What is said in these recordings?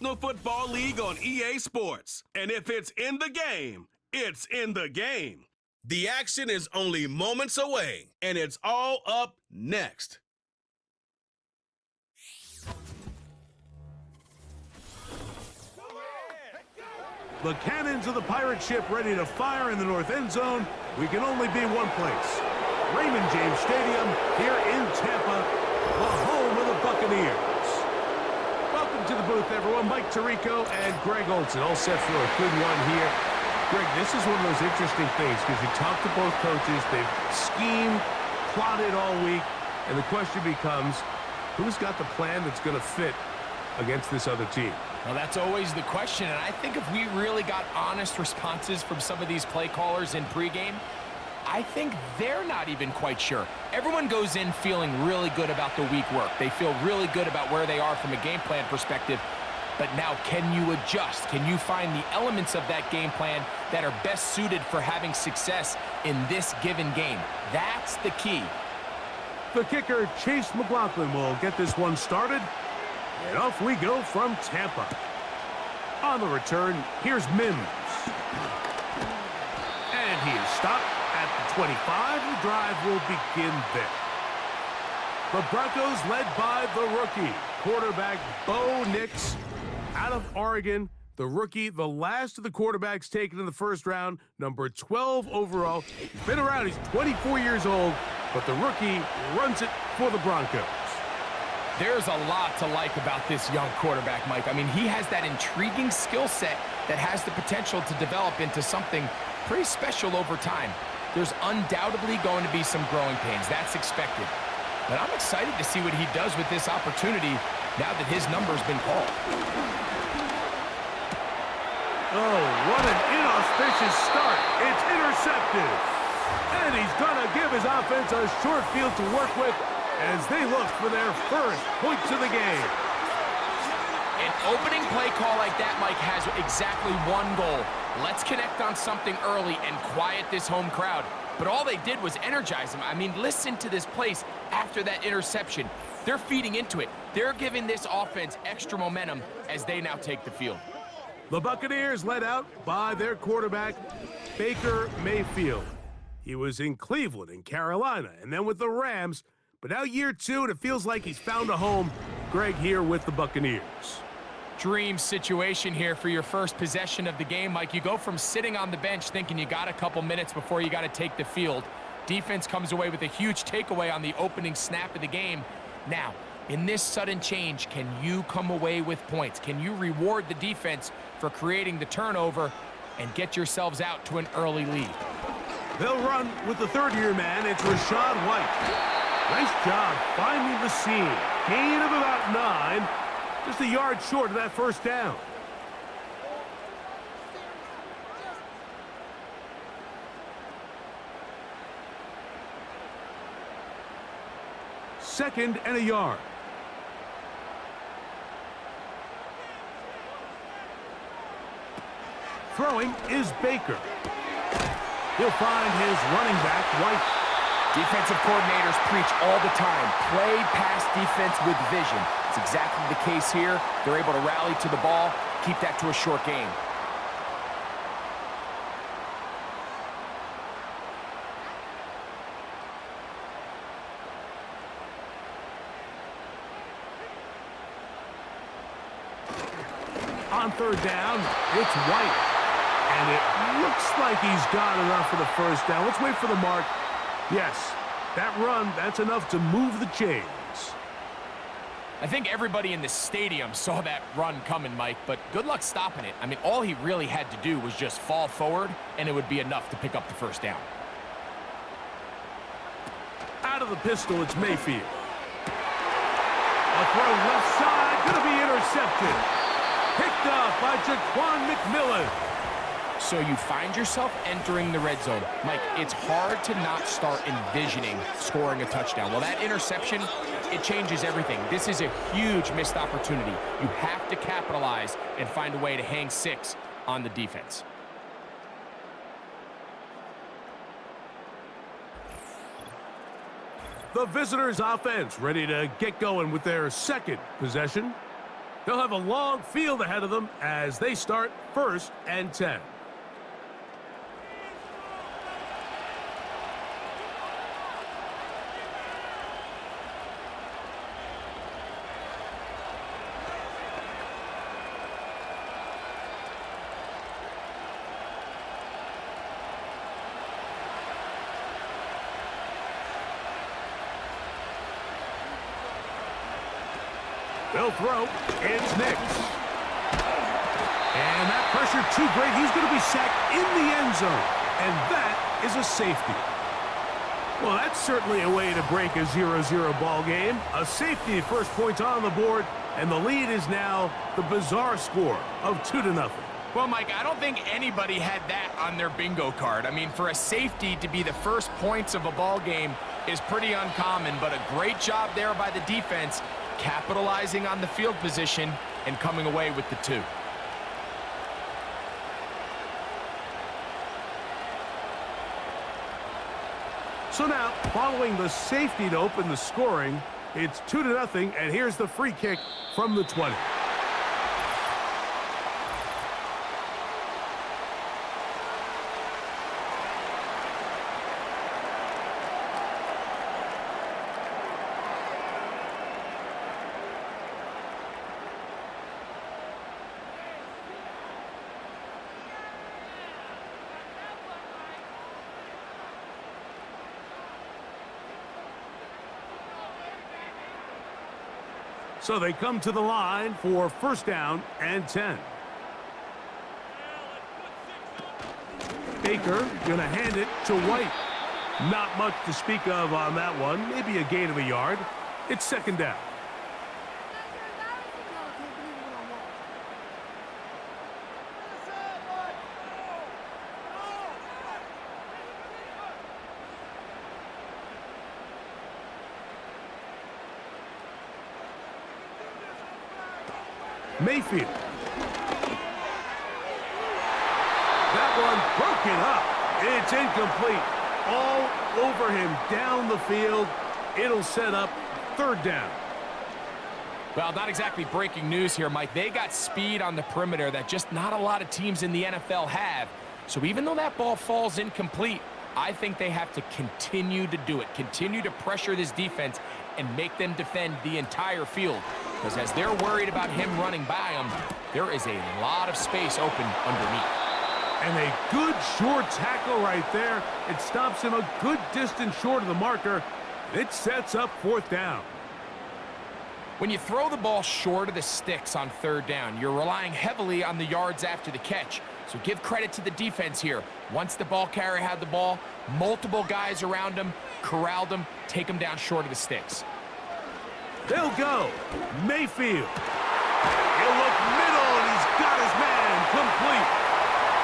National Football League on EA Sports. And if it's in the game, it's in the game. The action is only moments away, and it's all up next. The cannons of the pirate ship ready to fire in the north end zone. We can only be one place. Raymond James Stadium here in Tampa, the home of the Buccaneers. Welcome to the booth, everyone. Mike Tirico and Greg Olson, all set for a good one here. Greg, this is one of those interesting things because you talk to both coaches. They've schemed, plotted all week, and the question becomes, who's got the plan that's going to fit against this other team? Well, that's always the question, and I think if we really got honest responses from some of these play callers in pregame, I think they're not even quite sure. Everyone goes in feeling really good about the week work. They feel really good about where they are from a game plan perspective. But now, can you adjust? Can you find the elements of that game plan that are best suited for having success in this given game? That's the key. The kicker, Chase McLaughlin, will get this one started. And off we go from Tampa. On the return, here's Mims. And he is stopped at the 25. The drive will begin there. The Broncos led by the rookie, quarterback Bo Nix out of Oregon. The rookie, the last of the quarterbacks taken in the first round, number 12 overall. He's been around, he's 24 years old, but the rookie runs it for the Broncos. There's a lot to like about this young quarterback, Mike. I mean, he has that intriguing skill set that has the potential to develop into something pretty special over time. There's undoubtedly going to be some growing pains. That's expected. But I'm excited to see what he does with this opportunity now that his number's been called. Oh, what an inauspicious start. It's intercepted. And he's going to give his offense a short field to work with as they look for their first points of the game. An opening play call like that, Mike, has exactly one goal. Let's connect on something early and quiet this home crowd. But all they did was energize them. I mean, listen to this place after that interception. They're feeding into it. They're giving this offense extra momentum as they now take the field. The Buccaneers led out by their quarterback, Baker Mayfield. He was in Cleveland and Carolina, and then with the Rams. But now year two, and it feels like he's found a home. Greg here with the Buccaneers. Dream situation here for your first possession of the game, Mike. You go from sitting on the bench thinking you got a couple minutes before you got to take the field. Defense comes away with a huge takeaway on the opening snap of the game. Now, in this sudden change, can you come away with points? Can you reward the defense for creating the turnover and get yourselves out to an early lead? They'll run with the third-year man. It's Rashad White. Nice job finding the seam. Gain of about 9. Just a yard short of that first down. Second and a yard. Throwing is Baker. He'll find his running back, White. Defensive coordinators preach all the time, play pass defense with vision. It's exactly the case here. They're able to rally to the ball, keep that to a short game. On third down, it's White. And it looks like he's got enough for the first down. Let's wait for the mark. Yes, that run, that's enough to move the chains. I think everybody in the stadium saw that run coming, Mike, but good luck stopping it. I mean, all he really had to do was just fall forward, and it would be enough to pick up the first down. Out of the pistol, it's Mayfield. A throw left side, going to be intercepted. Picked up by Jaquan McMillan. So you find yourself entering the red zone. Mike, it's hard to not start envisioning scoring a touchdown. Well, that interception, it changes everything. This is a huge missed opportunity. You have to capitalize and find a way to hang 6 on the defense. The visitors' offense ready to get going with their second possession. They'll have a long field ahead of them as they start 1st and 10. They'll throw. It's Nicks. And that pressure too great. He's going to be sacked in the end zone. And that is a safety. Well, that's certainly a way to break a 0-0 ball game. A safety, first points on the board, and the lead is now the bizarre score of 2-0. Well, Mike, I don't think anybody had that on their bingo card. I mean, for a safety to be the first points of a ball game is pretty uncommon, but a great job there by the defense, capitalizing on the field position and coming away with the 2. So now, following the safety to open the scoring, it's 2-0, and here's the free kick from the 20. So they come to the line for 1st down and 10. Baker going to hand it to White. Not much to speak of on that one. Maybe a gain of a yard. It's 2nd down. Mayfield. That one broken up. It's incomplete. All over him down the field. It'll set up 3rd down. Well, not exactly breaking news here, Mike. They got speed on the perimeter that just not a lot of teams in the NFL have. So even though that ball falls incomplete, I think they have to continue to do it. Continue to pressure this defense and make them defend the entire field. Because as they're worried about him running by them, there is a lot of space open underneath. And a good short tackle right there. It stops him a good distance short of the marker. It sets up 4th down. When you throw the ball short of the sticks on 3rd down, you're relying heavily on the yards after the catch. So give credit to the defense here. Once the ball carrier had the ball, multiple guys around him, corralled him, take him down short of the sticks. They'll go. Mayfield. He'll look middle, and he's got his man complete.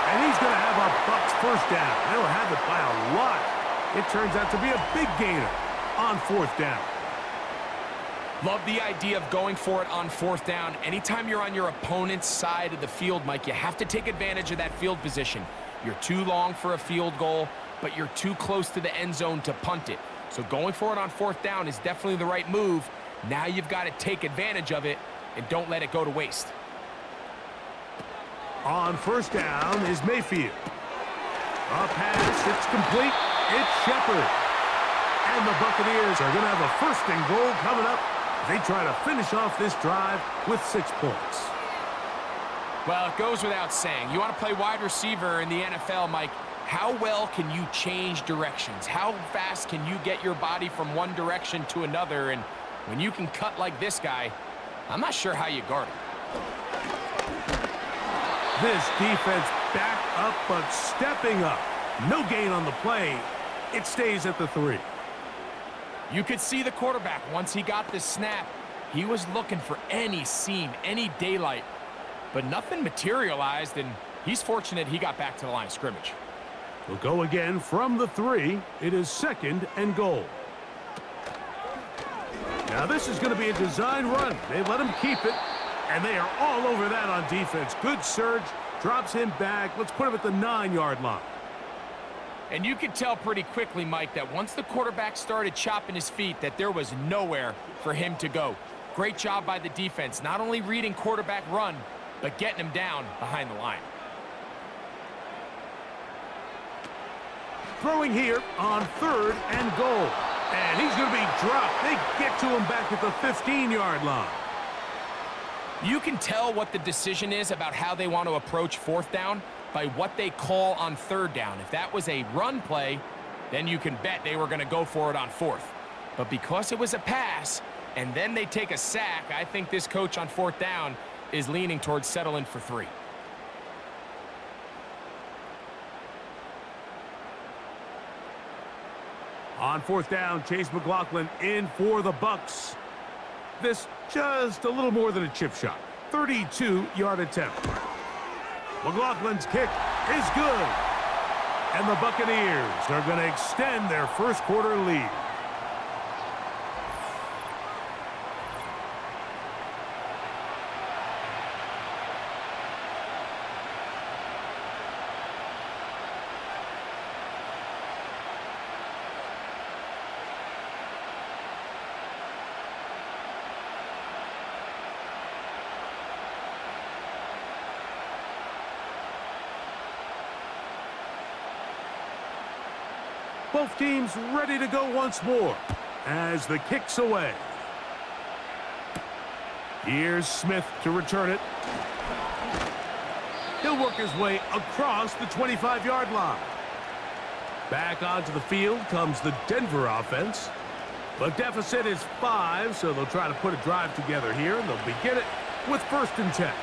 And he's going to have a Bucs 1st down. They'll have it by a lot. It turns out to be a big gainer on 4th down. Love the idea of going for it on 4th down. Anytime you're on your opponent's side of the field, Mike, you have to take advantage of that field position. You're too long for a field goal, but you're too close to the end zone to punt it. So going for it on 4th down is definitely the right move. Now you've got to take advantage of it and don't let it go to waste. On 1st down is Mayfield. A pass, it's complete. It's Shepard. And the Buccaneers are going to have a 1st and goal coming up. They try to finish off this drive with 6 points. Well, it goes without saying. You want to play wide receiver in the NFL, Mike. How well can you change directions? How fast can you get your body from one direction to another? And when you can cut like this guy, I'm not sure how you guard him. This defense back up, but stepping up. No gain on the play. It stays at the 3. You could see the quarterback, once he got the snap, he was looking for any seam, any daylight. But nothing materialized, and he's fortunate he got back to the line of scrimmage. We'll go again from the 3. It is 2nd and goal. Now this is going to be a design run. They let him keep it, and they are all over that on defense. Good surge, drops him back. Let's put him at the 9-yard line. And you could tell pretty quickly, Mike, that once the quarterback started chopping his feet, that there was nowhere for him to go. Great job by the defense, not only reading quarterback run, but getting him down behind the line. Throwing here on 3rd and goal. And he's going to be dropped. They get to him back at the 15-yard line. You can tell what the decision is about how they want to approach 4th down by what they call on 3rd down. If that was a run play, then you can bet they were going to go for it on 4th. But because it was a pass, and then they take a sack, I think this coach on 4th down is leaning towards settling for 3. On 4th down, Chase McLaughlin in for the Bucs. This just a little more than a chip shot. 32-yard attempt. McLaughlin's kick is good. And the Buccaneers are going to extend their first quarter lead. Both teams ready to go once more as the kick's away. Here's Smith to return it. He'll work his way across the 25-yard line. Back onto the field comes the Denver offense. The deficit is 5, so they'll try to put a drive together here, and they'll begin it with 1st and 10.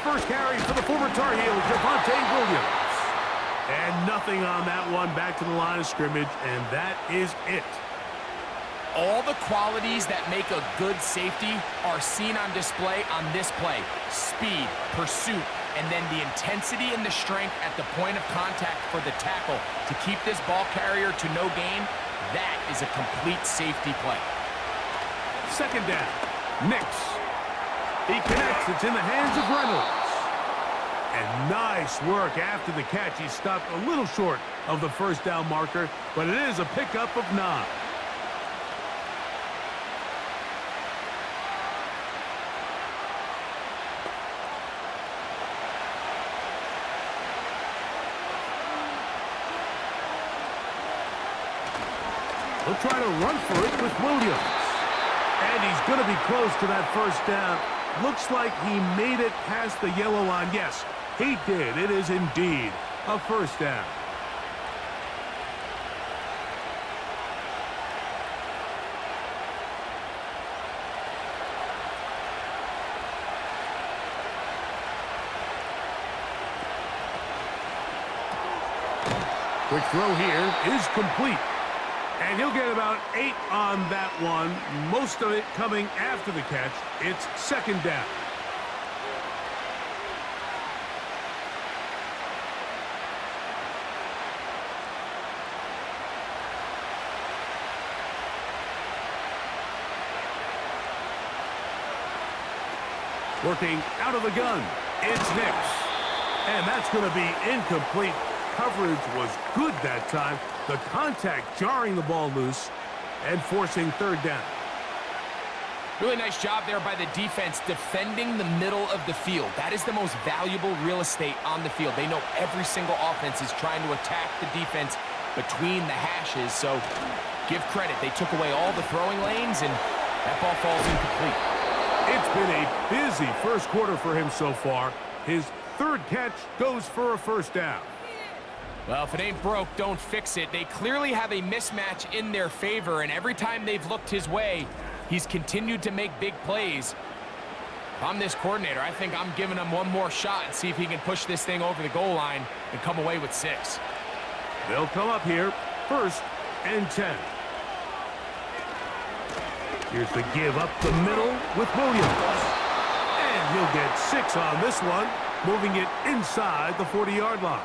First carry for the former Tar Heel, Javonte Williams. And nothing on that one, back to the line of scrimmage, and that is it. All the qualities that make a good safety are seen on display on this play. Speed, pursuit, and then the intensity and the strength at the point of contact for the tackle to keep this ball carrier to no gain. That is a complete safety play. 2nd down, Nix. He connects. It's in the hands of Reynolds. And nice work after the catch. He stopped a little short of the 1st down marker, but it is a pickup of 9. He'll try to run for it with Williams. And he's going to be close to that 1st down. Looks like he made it past the yellow line. Yes, he did. It is indeed a 1st down. Quick throw here is complete. And he'll get about 8 on that one, most of it coming after the catch. It's 2nd down. Working out of the gun, it's Nix. And that's going to be incomplete. Coverage was good that time. The contact jarring the ball loose and forcing 3rd down. Really nice job there by the defense defending the middle of the field. That is the most valuable real estate on the field. They know every single offense is trying to attack the defense between the hashes, so give credit. They took away all the throwing lanes, and that ball falls incomplete. It's been a busy 1st quarter for him so far. His 3rd catch goes for a 1st down. Well, if it ain't broke, don't fix it. They clearly have a mismatch in their favor, and every time they've looked his way, he's continued to make big plays. If I'm this coordinator, I think I'm giving him one more shot and see if he can push this thing over the goal line and come away with 6. They'll come up here, 1st and 10. Here's the give up the middle with Williams. And he'll get 6 on this one, moving it inside the 40-yard line.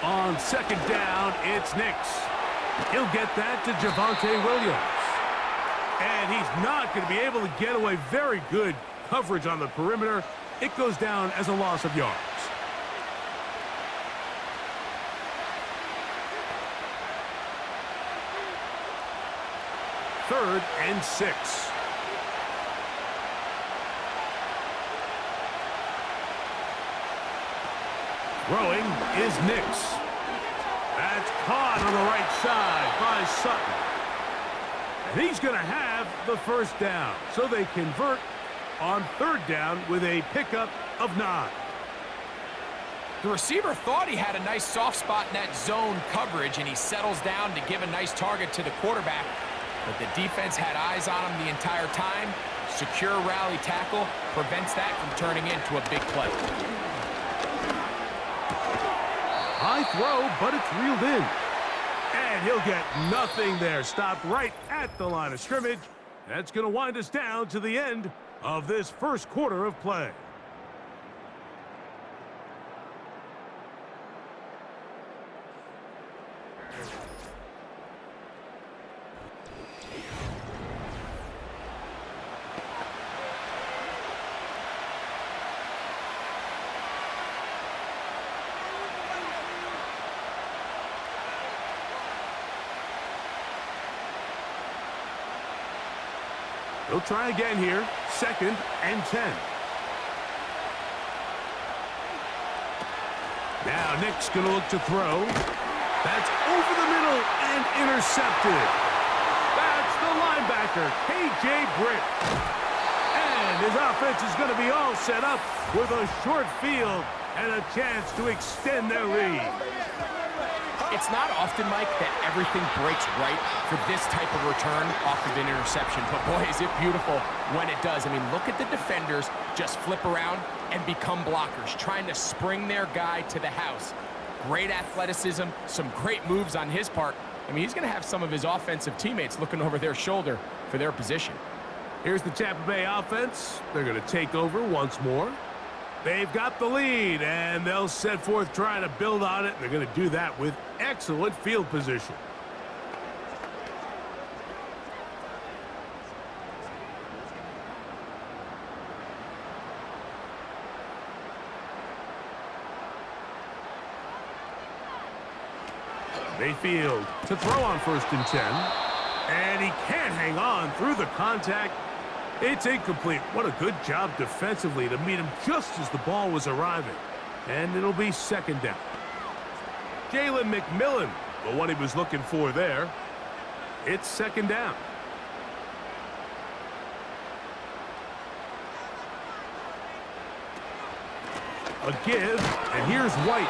On second down, it's Nix. He'll get that to Javonte Williams. And he's not going to be able to get away. Very good coverage on the perimeter. It goes down as a loss of yards. Third and 6. Throwing is Nix. That's caught on the right side by Sutton. And he's going to have the first down. So they convert on third down with a pickup of 9. The receiver thought he had a nice soft spot in that zone coverage, and he settles down to give a nice target to the quarterback. But the defense had eyes on him the entire time. Secure rally tackle prevents that from turning into a big play. High throw, but it's reeled in. And he'll get nothing there. Stopped right at the line of scrimmage. That's going to wind us down to the end of this first quarter of play. They'll try again here. Second and 10. Now Nick's going to look to throw. That's over the middle and intercepted. That's the linebacker, K.J. Britt. And his offense is going to be all set up with a short field and a chance to extend their lead. It's not often, Mike, that everything breaks right for this type of return off of an interception. But, boy, is it beautiful when it does. I mean, look at the defenders just flip around and become blockers, trying to spring their guy to the house. Great athleticism, some great moves on his part. I mean, he's going to have some of his offensive teammates looking over their shoulder for their position. Here's the Tampa Bay offense. They're going to take over once more. They've got the lead, and they'll set forth trying to build on it. They're going to do that with excellent field position. Mayfield to throw on first and 10. And he can't hang on through the contact. It's incomplete. What a good job defensively to meet him just as the ball was arriving. And it'll be second down. Jalen McMillan, the one he was looking for there. It's second down. A give, and here's White.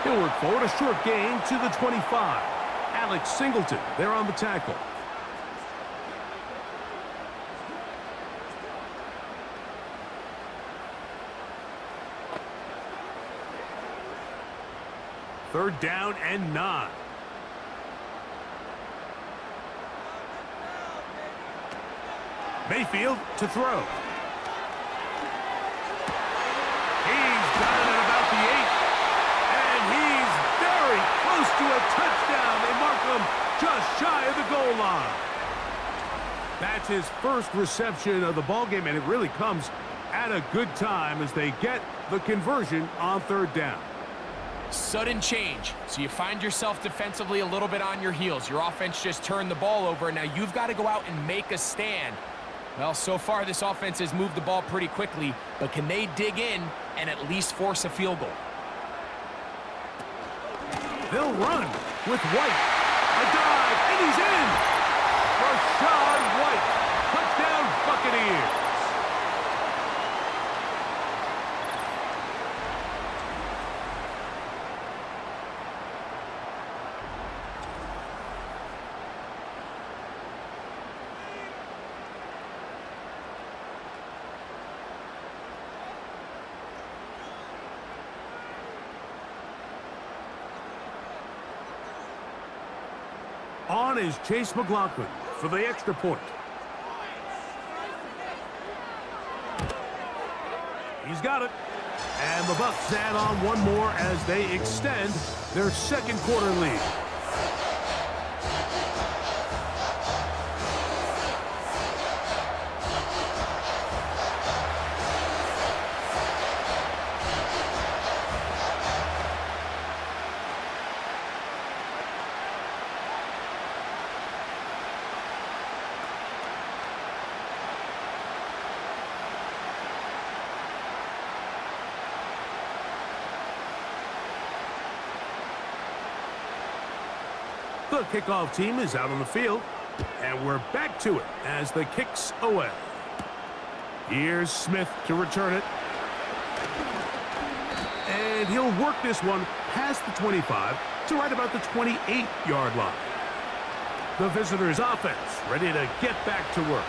He'll work forward, a short gain to the 25. Alex Singleton there on the tackle. Third down and 9. Mayfield to throw. He's got it at about the 8. And he's very close to a touchdown. They mark him just shy of the goal line. That's his first reception of the ballgame, and it really comes at a good time as they get the conversion on third down. Sudden change, so you find yourself defensively a little bit on your heels. Your offense just turned the ball over, and now you've got to go out and make a stand. Well, so far this offense has moved the ball pretty quickly, but can they dig in and at least force a field goal? They'll run with White. A dive, and he's in! Rashad White, touchdown Buccaneers. On is Chase McLaughlin for the extra point. He's got it. And the Bucs add on one more as they extend their second quarter lead. The kickoff team is out on the field, and we're back to it as the kick's away. Here's Smith to return it. And he'll work this one past the 25 to right about the 28-yard line. The visitors' offense ready to get back to work.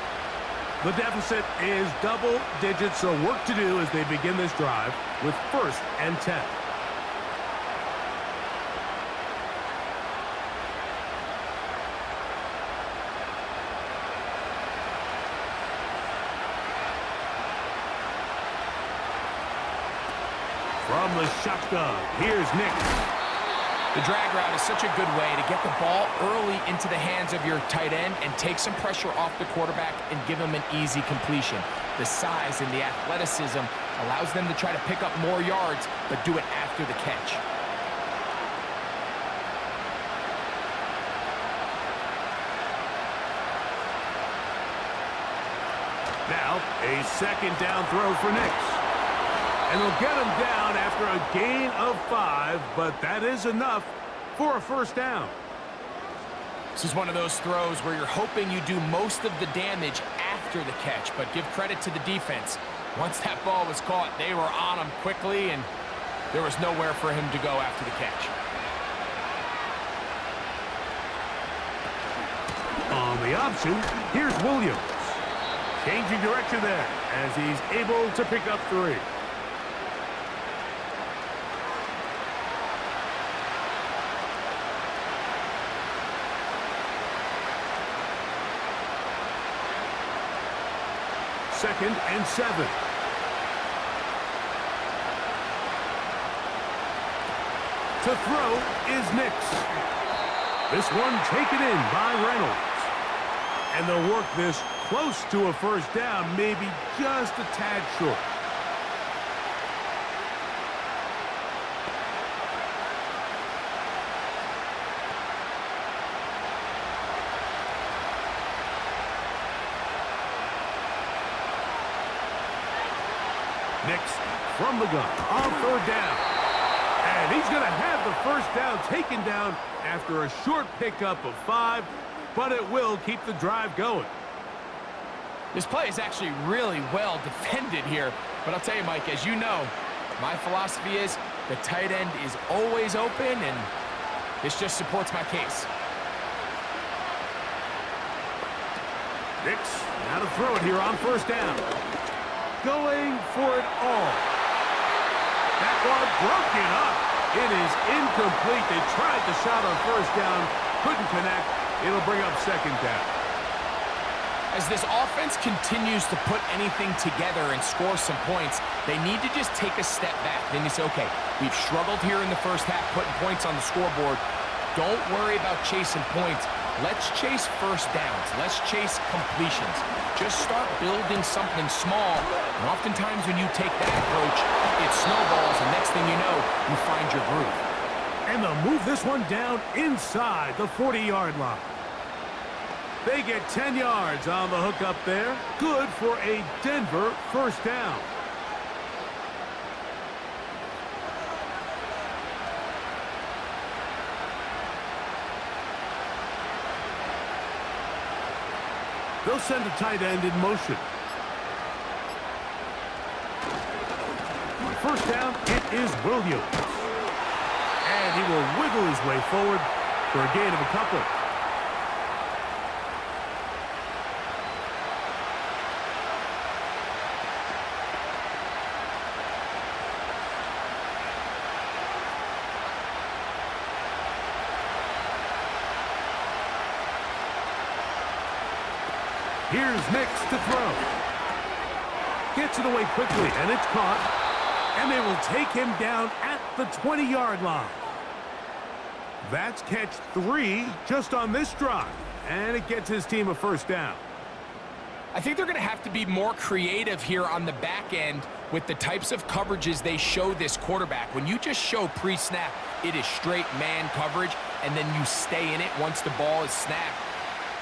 The deficit is double digits, so work to do as they begin this drive with 1st and 10. From the shotgun, here's Nick. The drag route is such a good way to get the ball early into the hands of your tight end and take some pressure off the quarterback and give him an easy completion. The size and the athleticism allows them to try to pick up more yards, but do it after the catch. Now, a second down throw for Nick. And they'll get him down after a gain of 5, but that is enough for a 1st down. This is one of those throws where you're hoping you do most of the damage after the catch, but give credit to the defense. Once that ball was caught, they were on him quickly, and there was nowhere for him to go after the catch. On the option, here's Williams. Changing direction there as he's able to pick up 3. Second and 7. To throw is Nix. This one taken in by Reynolds. And they'll work this close to a 1st down, maybe just a tad short. Nix from the gun on 3rd down. And he's going to have the 1st down taken down after a short pickup of 5, but it will keep the drive going. This play is actually really well defended here, but I'll tell you, Mike, as you know, my philosophy is the tight end is always open, and this just supports my case. Nix, now to throw it here on 1st down. Going for it all. That one broken up. It is incomplete. They tried the shot on 1st down, couldn't connect. It'll bring up 2nd down. As this offense continues to put anything together and score some points, they need to just take a step back. Then you say, okay, we've struggled here in the 1st half, putting points on the scoreboard. Don't worry about chasing points. Let's chase 1st downs. Let's chase completions. Just start building something small. And oftentimes when you take that approach, it snowballs, and next thing you know, you find your groove. And they'll move this one down inside the 40-yard line. They get 10 yards on the hook up there. Good for a Denver 1st down. They'll send a tight end in motion. 1st down, it is Williams. And he will wiggle his way forward for a gain of a couple. Here's Nix to throw. Gets it away quickly, and it's caught. And they will take him down at the 20-yard line. That's catch 3 just on this drive. And it gets his team a first down. I think they're going to have to be more creative here on the back end with the types of coverages they show this quarterback. When you just show pre-snap, it is straight man coverage, and then you stay in it once the ball is snapped.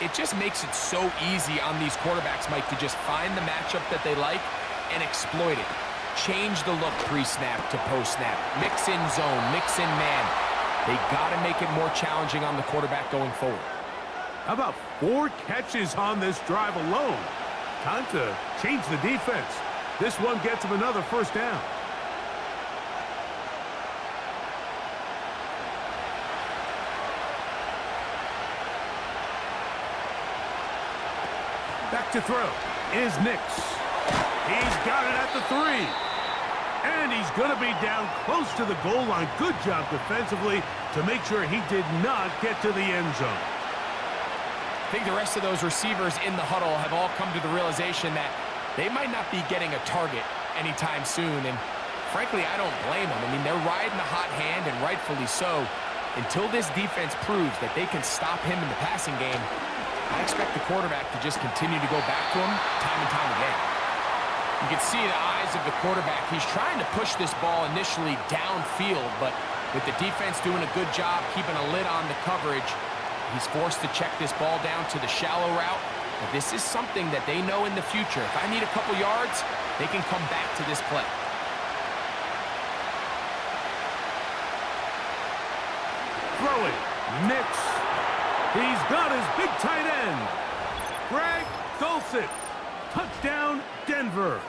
It just makes it so easy on these quarterbacks, Mike, to just find the matchup that they like and exploit it. Change the look pre-snap to post-snap. Mix in zone, mix in man. They got to make it more challenging on the quarterback going forward. How about 4 catches on this drive alone? Time to change the defense. This one gets him another first down. Back to throw is Nix. He's got it at the 3. And he's going to be down close to the goal line. Good job defensively to make sure he did not get to the end zone. I think the rest of those receivers in the huddle have all come to the realization that they might not be getting a target anytime soon. And frankly, I don't blame them. I mean, they're riding the hot hand, and rightfully so. Until this defense proves that they can stop him in the passing game, I expect the quarterback to just continue to go back to him time and time again. You can see the eyes of the quarterback. He's trying to push this ball initially downfield, but with the defense doing a good job keeping a lid on the coverage, he's forced to check this ball down to the shallow route. But this is something that they know in the future. If I need a couple yards, they can come back to this play. Throwing, Nix. He's got his big tight end. Greg Dulcich. Touchdown, Denver.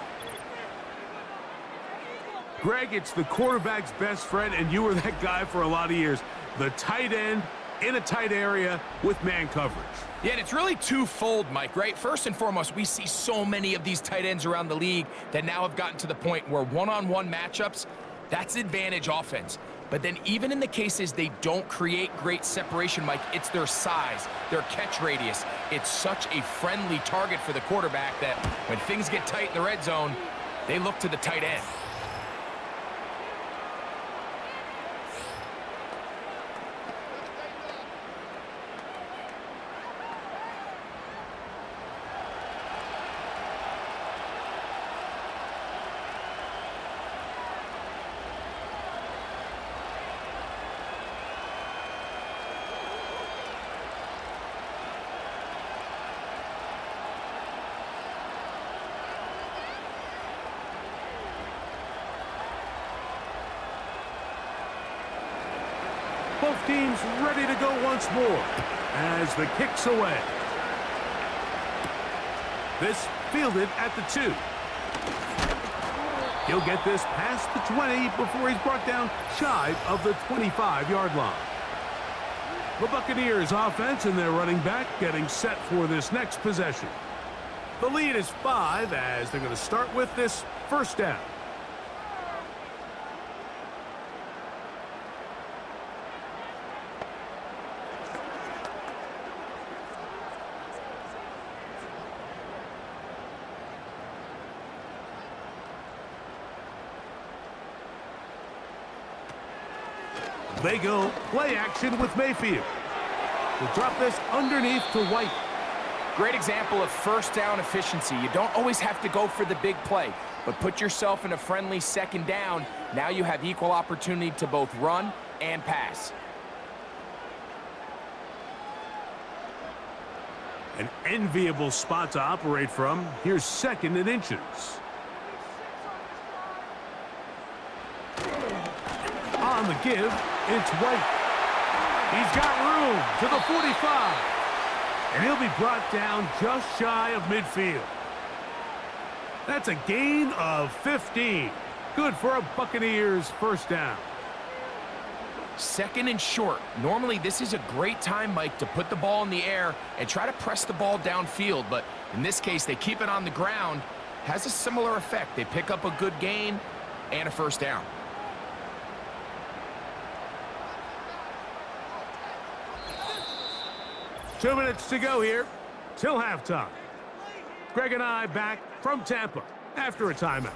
Greg, it's the quarterback's best friend, and you were that guy for a lot of years. The tight end in a tight area with man coverage. Yeah, and it's really twofold, Mike, right? First and foremost, we see so many of these tight ends around the league that now have gotten to the point where one-on-one matchups, that's advantage offense. But then even in the cases they don't create great separation, Mike, it's their size, their catch radius. It's such a friendly target for the quarterback that when things get tight in the red zone, they look to the tight end. Both teams ready to go once more as the kick's away. This fielded at the 2. He'll get this past the 20 before he's brought down shy of the 25-yard line. The Buccaneers offense and their running back getting set for this next possession. The lead is 5 as they're going to start with this first down. They go play action with Mayfield. We'll drop this underneath to White. Great example of first down efficiency. You don't always have to go for the big play, but put yourself in a friendly second down. Now you have equal opportunity to both run and pass. An enviable spot to operate from. Here's 2nd and inches. On the give, it's White. He's got room to the 45. And he'll be brought down just shy of midfield. That's a gain of 15. Good for a Buccaneers first down. 2nd and short. Normally, this is a great time, Mike, to put the ball in the air and try to press the ball downfield. But in this case, they keep it on the ground. Has a similar effect. They pick up a good gain and a first down. Two minutes to go here till halftime. Greg and I back from Tampa after a timeout.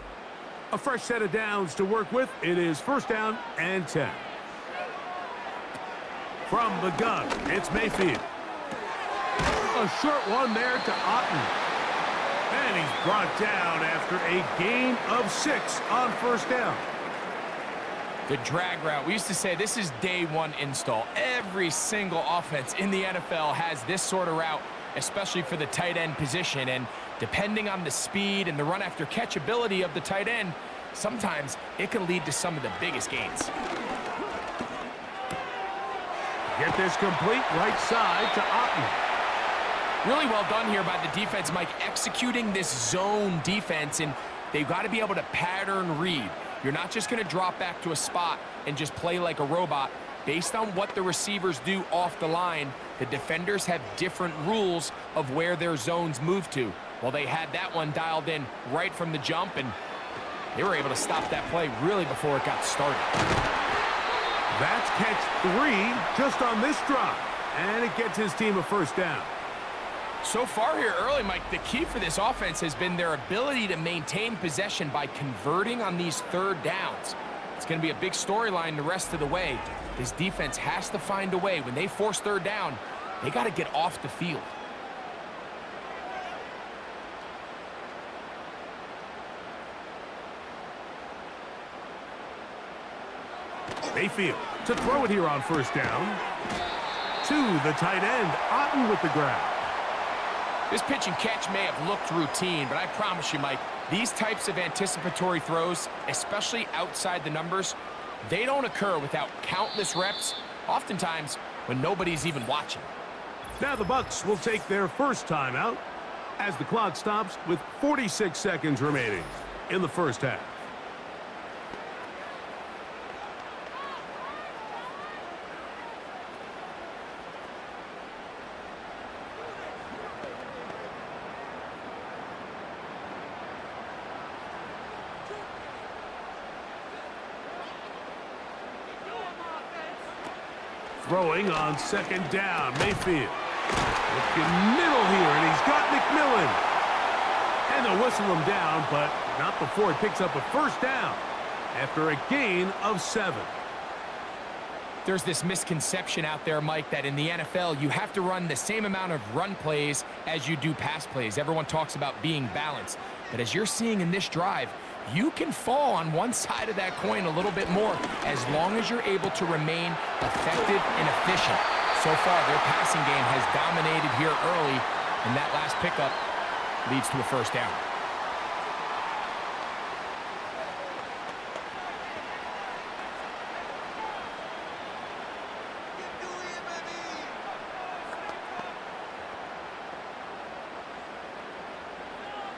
A fresh set of downs to work with. It is 1st down and 10. From the gun, it's Mayfield. A short one there to Otten. And he's brought down after a gain of 6 on 1st down. The drag route. We used to say this is day one install. Every single offense in the NFL has this sort of route, especially for the tight end position. And depending on the speed and the run after catch ability of the tight end, sometimes it can lead to some of the biggest gains. Get this complete right side to Otten. Really well done here by the defense, Mike, executing this zone defense, and they've got to be able to pattern read. You're not just going to drop back to a spot and just play like a robot. Based on what the receivers do off the line, the defenders have different rules of where their zones move to. Well, they had that one dialed in right from the jump, and they were able to stop that play really before it got started. That's catch 3 just on this drive, and it gets his team a 1st down. So far here early, Mike, the key for this offense has been their ability to maintain possession by converting on these 3rd downs. It's going to be a big storyline the rest of the way. This defense has to find a way. When they force 3rd down, they got to get off the field. Mayfield to throw it here on 1st down. To the tight end, Otten with the grab. This pitch and catch may have looked routine, but I promise you, Mike, these types of anticipatory throws, especially outside the numbers, they don't occur without countless reps, oftentimes when nobody's even watching. Now the Bucs will take their 1st timeout as the clock stops with 46 seconds remaining in the 1st half. Throwing on 2nd down, Mayfield. Looking middle here, and he's got McMillan. And they'll whistle him down, but not before he picks up a 1st down after a gain of 7. There's this misconception out there, Mike, that in the NFL, you have to run the same amount of run plays as you do pass plays. Everyone talks about being balanced. But as you're seeing in this drive, you can fall on one side of that coin a little bit more as long as you're able to remain effective and efficient. So far, their passing game has dominated here early, and that last pickup leads to a 1st down.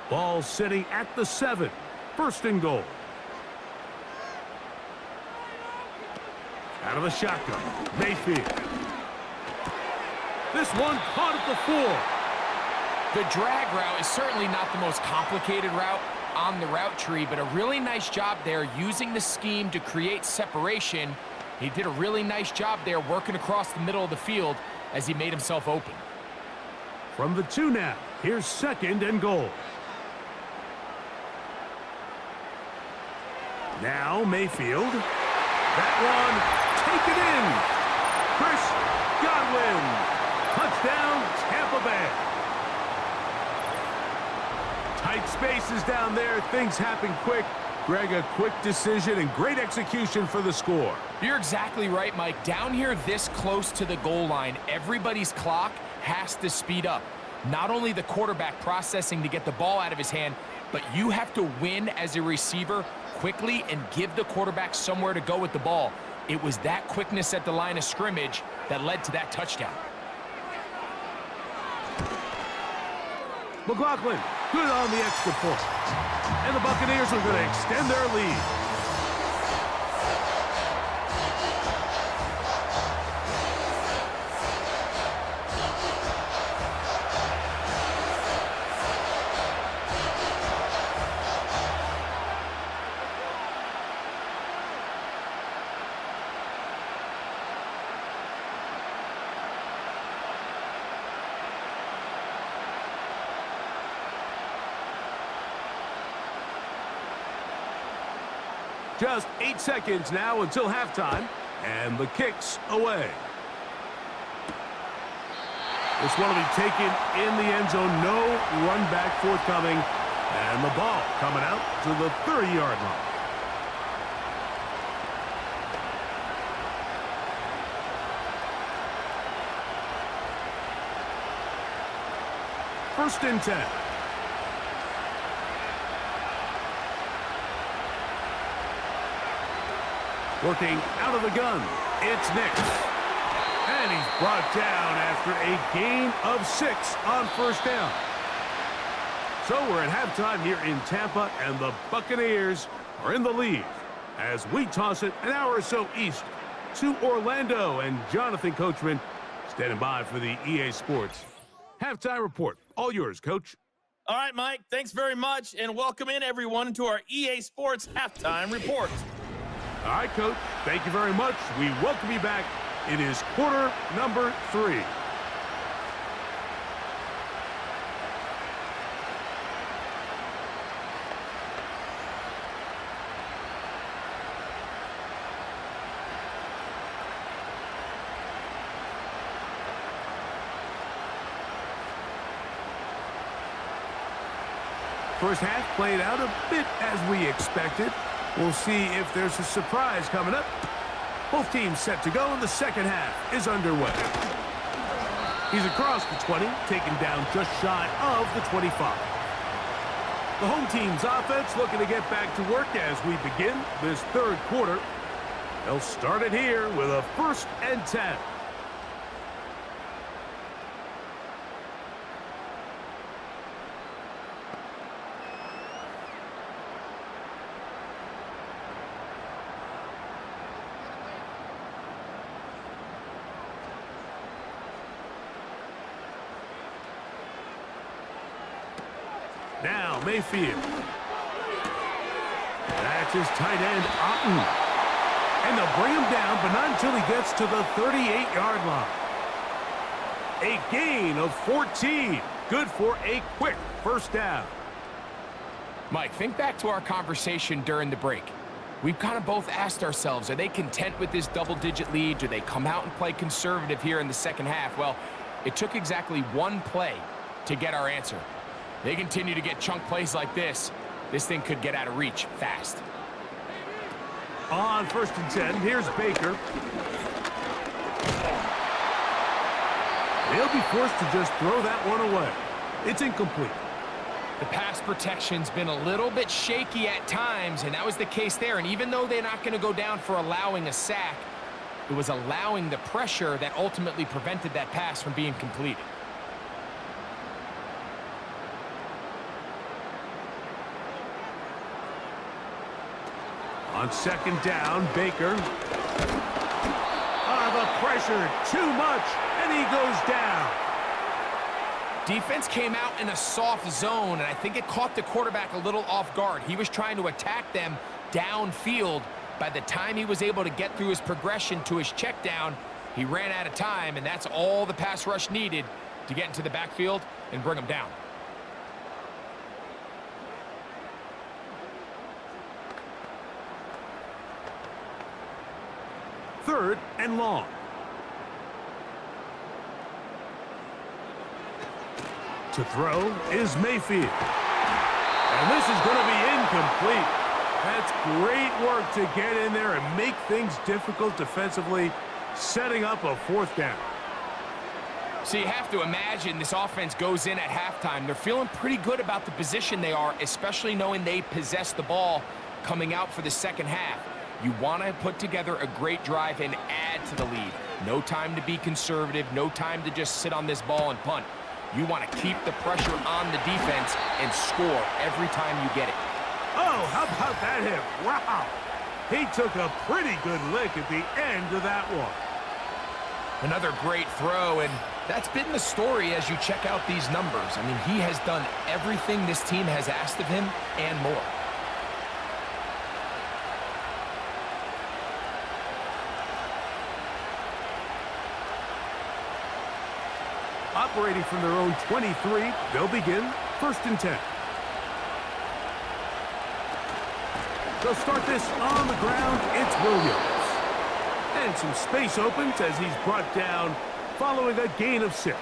Ball sitting at the 7. 1st and goal. Out of the shotgun, Mayfield. This one caught at the 4. The drag route is certainly not the most complicated route on the route tree, but a really nice job there using the scheme to create separation. He did a really nice job there working across the middle of the field as he made himself open. From the 2 now, here's 2nd and goal. Now Mayfield. That one taken in. Chris Godwin. Touchdown, Tampa Bay. Tight spaces down there. Things happen quick. Greg, a quick decision and great execution for the score. You're exactly right, Mike. Down here this close to the goal line, everybody's clock has to speed up. Not only the quarterback processing to get the ball out of his hand, but you have to win as a receiver quickly and give the quarterback somewhere to go with the ball. It was that quickness at the line of scrimmage that led to that touchdown. McLaughlin, good on the extra point. And the Buccaneers are going to extend their lead. Just 8 seconds now until halftime, and the kick's away. This one will be taken in the end zone. No run back forthcoming, and the ball coming out to the 30-yard line. First and 10. Working out of the gun, it's Nix. And he's brought down after a gain of 6 on first down. So we're at halftime here in Tampa, and the Buccaneers are in the lead as we toss it an hour or so east to Orlando. And Jonathan Coachman standing by for the EA Sports halftime report. All yours, Coach. All right, Mike, thanks very much, and welcome in everyone to our EA Sports halftime report. All right, Coach, thank you very much. We welcome you back. It is quarter number 3. First half played out a bit as we expected. We'll see if there's a surprise coming up. Both teams set to go, and the second half is underway. He's across the 20, taken down just shy of the 25. The home team's offense looking to get back to work as we begin this third quarter. They'll start it here with a 1st and 10. Now Mayfield. That's his tight end, Otten. And they'll bring him down, but not until he gets to the 38-yard line. A gain of 14. Good for a quick first down. Mike, think back to our conversation during the break. We've kind of both asked ourselves, are they content with this double-digit lead? Do they come out and play conservative here in the second half? Well, it took exactly one play to get our answer. They continue to get chunk plays like this. This thing could get out of reach fast. On 1st and 10, here's Baker. They'll be forced to just throw that one away. It's incomplete. The pass protection's been a little bit shaky at times, and that was the case there. And even though they're not going to go down for allowing a sack, it was allowing the pressure that ultimately prevented that pass from being completed. On 2nd down, Baker. The pressure, too much, and he goes down. Defense came out in a soft zone, and I think it caught the quarterback a little off guard. He was trying to attack them downfield. By the time he was able to get through his progression to his check down, he ran out of time, and that's all the pass rush needed to get into the backfield and bring him down. Third and long. To throw is Mayfield. And this is going to be incomplete. That's great work to get in there and make things difficult defensively, setting up a 4th down. So you have to imagine this offense goes in at halftime. They're feeling pretty good about the position they are, especially knowing they possess the ball coming out for the second half. You want to put together a great drive and add to the lead. No time to be conservative, no time to just sit on this ball and punt. You want to keep the pressure on the defense and score every time you get it. Oh, how about that hit? Wow. He took a pretty good lick at the end of that one. Another great throw, and that's been the story as you check out these numbers. I mean, he has done everything this team has asked of him and more. Operating from their own 23, they'll begin 1st and 10. They'll start this on the ground. It's Williams. And some space opens as he's brought down following a gain of 6.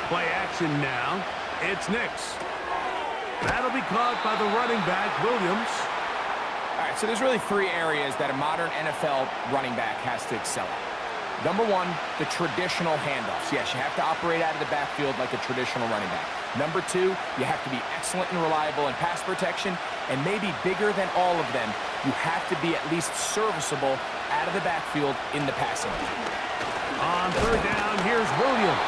Play action now. It's Nix. That'll be caught by the running back, Williams. All right, so there's really 3 areas that a modern NFL running back has to excel at. Number 1, the traditional handoffs. Yes, you have to operate out of the backfield like a traditional running back. Number 2, you have to be excellent and reliable in pass protection, and maybe bigger than all of them, you have to be at least serviceable out of the backfield in the passing game. On 3rd down, here's Williams.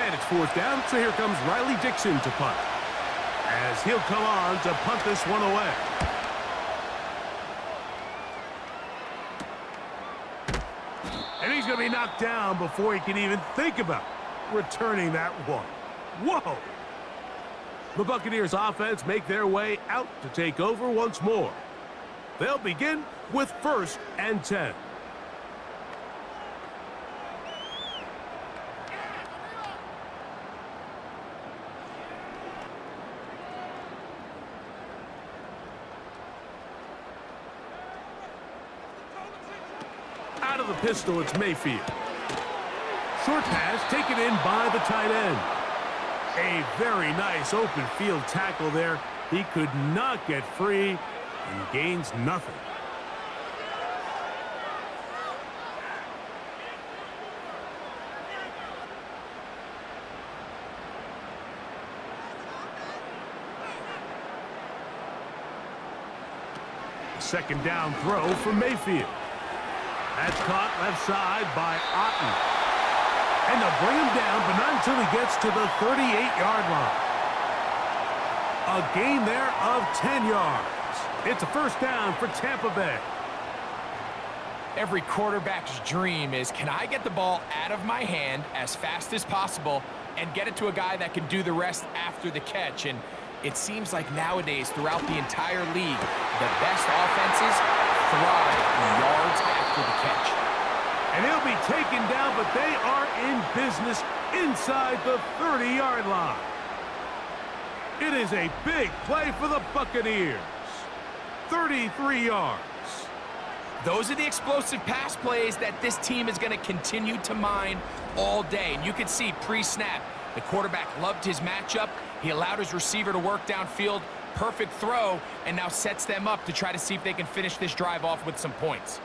And it's 4th down, so here comes Riley Dixon to punt. As he'll come on to punt this one away. And he's going to be knocked down before he can even think about returning that one. Whoa! The Buccaneers offense make their way out to take over once more. They'll begin with 1st and 10. Out of the pistol, it's Mayfield. Short pass taken in by the tight end. A very nice open field tackle there. He could not get free and gains nothing. Second down throw for Mayfield. That's caught left side by Otten. And they'll bring him down, but not until he gets to the 38-yard line. A gain there of 10 yards. It's a 1st down for Tampa Bay. Every quarterback's dream is, can I get the ball out of my hand as fast as possible and get it to a guy that can do the rest after the catch? And it seems like nowadays, throughout the entire league, the best offenses thrive in yards after the catch. And he'll be taken down, but they are in business inside the 30-yard line. It is a big play for the Buccaneers. 33 yards. Those are the explosive pass plays that this team is going to continue to mine all day. And you can see pre-snap, the quarterback loved his matchup. He allowed his receiver to work downfield. Perfect throw, and now sets them up to try to see if they can finish this drive off with some points.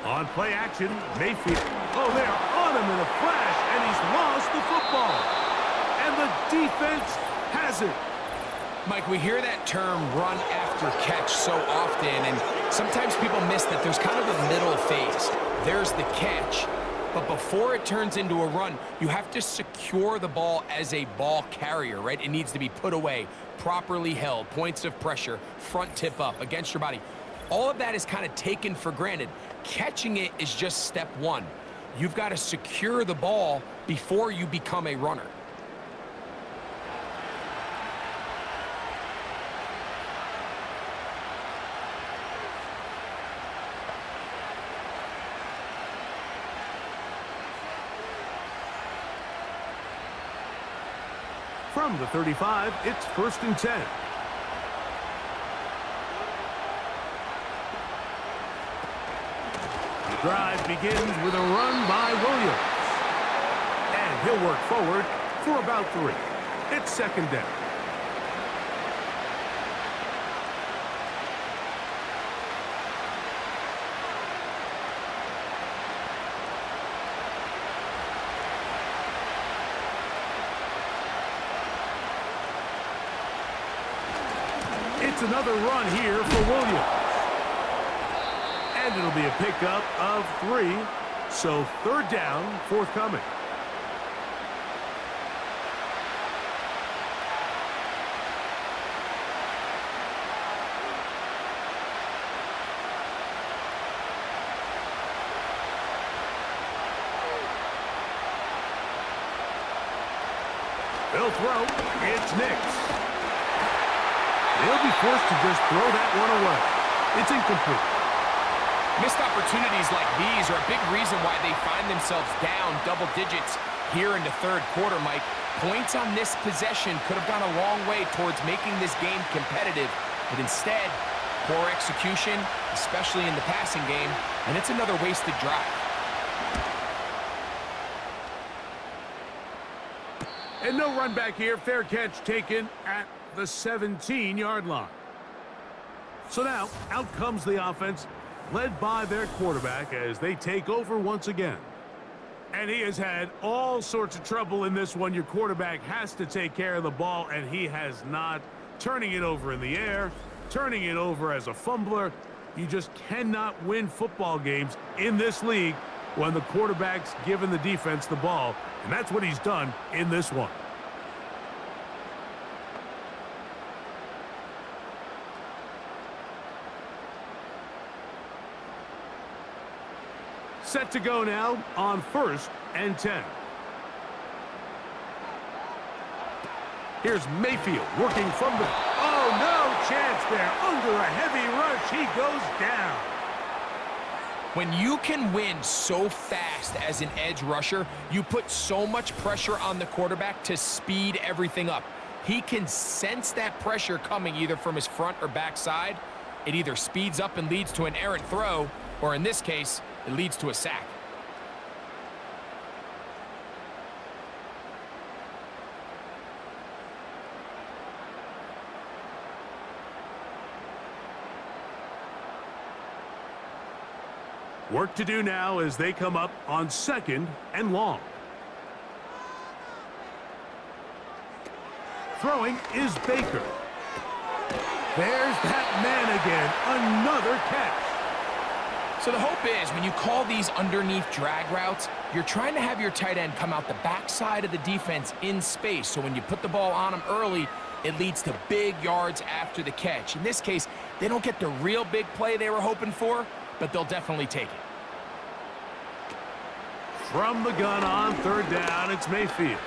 On play action, Mayfield. Oh, they're on him in a flash, and he's lost the football. And the defense has it. Mike, we hear that term run after catch so often, and sometimes people miss that there's kind of a middle phase. There's the catch, but before it turns into a run, you have to secure the ball as a ball carrier, right? It needs to be put away, properly held, points of pressure, front tip up against your body. All of that is kind of taken for granted. Catching it is just step one. You've got to secure the ball before you become a runner. From the 35, it's 1st and 10. The drive begins with a run by Williams. And he'll work forward for about 3. It's 2nd down. It's another run here for Williams. And it'll be a pickup of 3. So 3rd down forthcoming. He'll throw. It's Nix. He'll be forced to just throw that one away. It's incomplete. Missed opportunities like these are a big reason why they find themselves down double digits here in the 3rd quarter, Mike. Points on this possession could have gone a long way towards making this game competitive, but instead, poor execution, especially in the passing game, and it's another wasted drive. And no run back here. Fair catch taken at the 17-yard line. So now, out comes the offense, led by their quarterback as they take over once again. And he has had all sorts of trouble in this one. Your quarterback has to take care of the ball, and he has not. Turning it over in the air, turning it over as a fumbler. You just cannot win football games in this league when the quarterback's giving the defense the ball. And that's what he's done in this one. Set to go now on 1st and 10. Here's Mayfield working from the... Oh, no chance there. Under a heavy rush, he goes down. When you can win so fast as an edge rusher, you put so much pressure on the quarterback to speed everything up. He can sense that pressure coming either from his front or back side. It either speeds up and leads to an errant throw, or in this case, it leads to a sack. Work to do now as they come up on 2nd and long. Throwing is Baker. There's that man again. Another catch. So the hope is when you call these underneath drag routes, you're trying to have your tight end come out the backside of the defense in space. So when you put the ball on him early, it leads to big yards after the catch. In this case, they don't get the real big play they were hoping for, but they'll definitely take it. From the gun on 3rd down, it's Mayfield.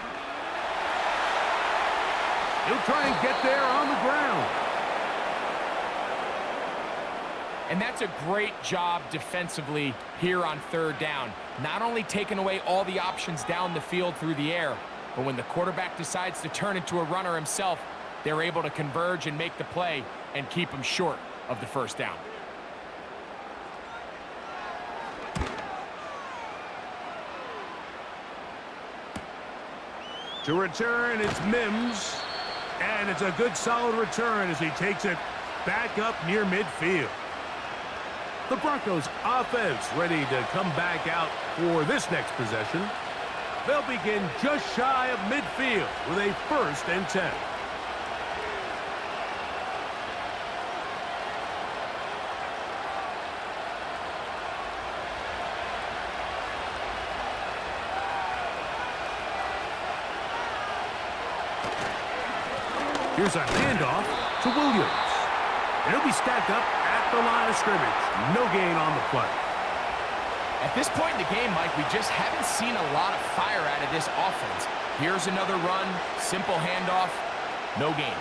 He'll try and get there on the ground. And that's a great job defensively here on 3rd down. Not only taking away all the options down the field through the air, but when the quarterback decides to turn into a runner himself, they're able to converge and make the play and keep him short of the 1st down. To return, it's Mims. And it's a good, solid return as he takes it back up near midfield. The Broncos offense ready to come back out for this next possession. They'll begin just shy of midfield with a 1st and 10. Here's a handoff to Williams. And he'll be stacked up at the line of scrimmage. No gain on the play. At this point in the game, Mike, we just haven't seen a lot of fire out of this offense. Here's another run, simple handoff, no gain.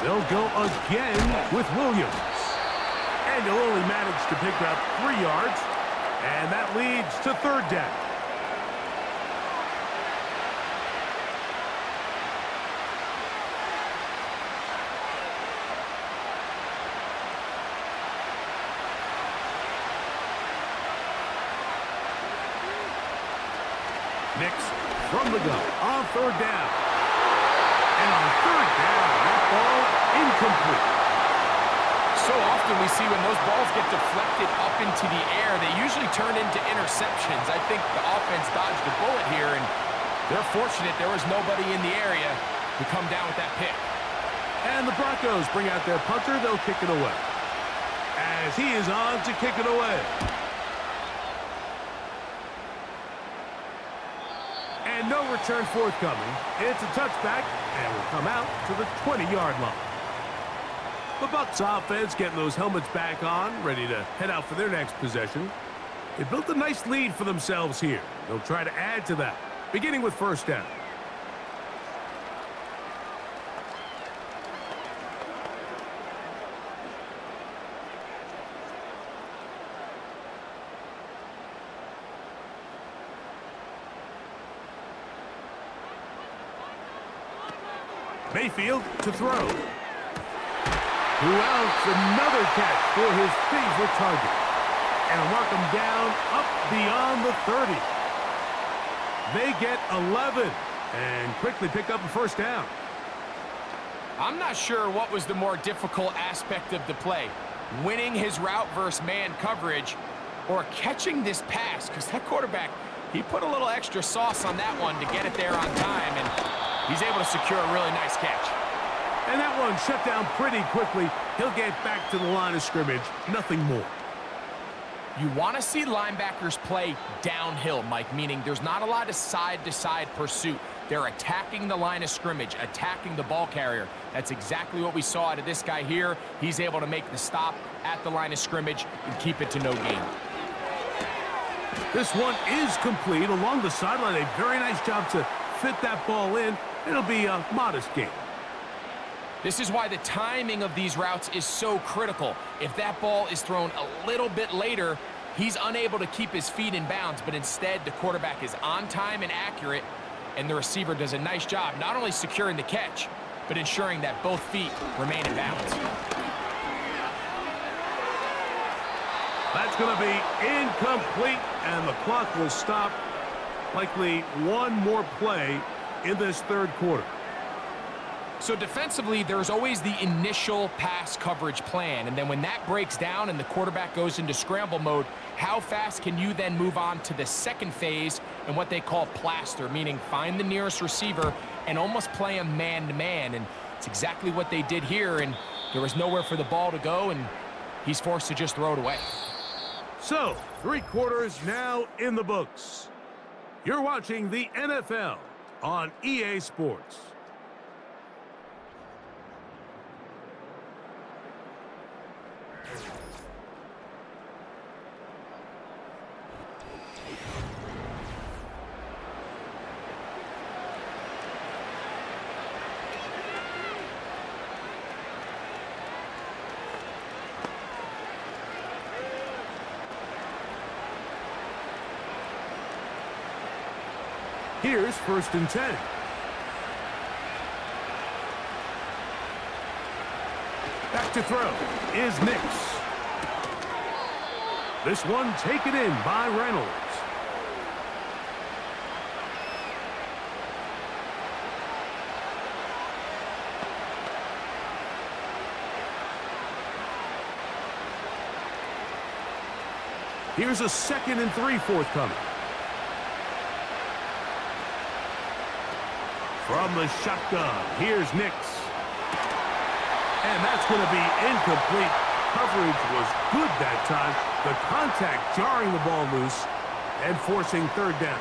They'll go again with Williams. And he'll only manage to pick up 3 yards. And that leads to 3rd down. Nix from the gun on 3rd down. And on 3rd down, that ball incomplete. So often we see when those balls get deflected up into the air, they usually turn into interceptions. I think the offense dodged a bullet here, and they're fortunate there was nobody in the area to come down with that pick. And the Broncos bring out their punter. They'll kick it away. As he is on to kick it away. And no return forthcoming. It's a touchback, and will come out to the 20-yard line. The Bucs offense getting those helmets back on, ready to head out for their next possession. They built a nice lead for themselves here. They'll try to add to that, beginning with first down. Mayfield to throw. Who else? Another catch for his favorite target. And will mark him down up beyond the 30. They get 11 and quickly pick up a first down. I'm not sure what was the more difficult aspect of the play, winning his route versus man coverage or catching this pass, because that quarterback, he put a little extra sauce on that one to get it there on time, and he's able to secure a really nice catch. And that one shut down pretty quickly. He'll get back to the line of scrimmage. Nothing more. You want to see linebackers play downhill, Mike, meaning there's not a lot of side-to-side pursuit. They're attacking the line of scrimmage, attacking the ball carrier. That's exactly what we saw out of this guy here. He's able to make the stop at the line of scrimmage and keep it to no gain. This one is complete along the sideline. A very nice job to fit that ball in. It'll be a modest gain. This is why the timing of these routes is so critical. If that ball is thrown a little bit later, he's unable to keep his feet in bounds, but instead the quarterback is on time and accurate, and the receiver does a nice job not only securing the catch, but ensuring that both feet remain in bounds. That's going to be incomplete, and the clock will stop. Likely one more play in this third quarter. So defensively, there's always the initial pass coverage plan, and then when that breaks down and the quarterback goes into scramble mode, how fast can you then move on to the second phase and what they call plaster, meaning find the nearest receiver and almost play him man-to-man, and it's exactly what they did here, and there was nowhere for the ball to go, and he's forced to just throw it away. So, 3 quarters now in the books. You're watching the NFL on EA Sports. Here's 1st and 10. Back to throw is Nix. This one taken in by Reynolds. Here's a 2nd and 3 forthcoming. From the shotgun, here's Nix. And that's going to be incomplete. Coverage was good that time. The contact jarring the ball loose and forcing 3rd down.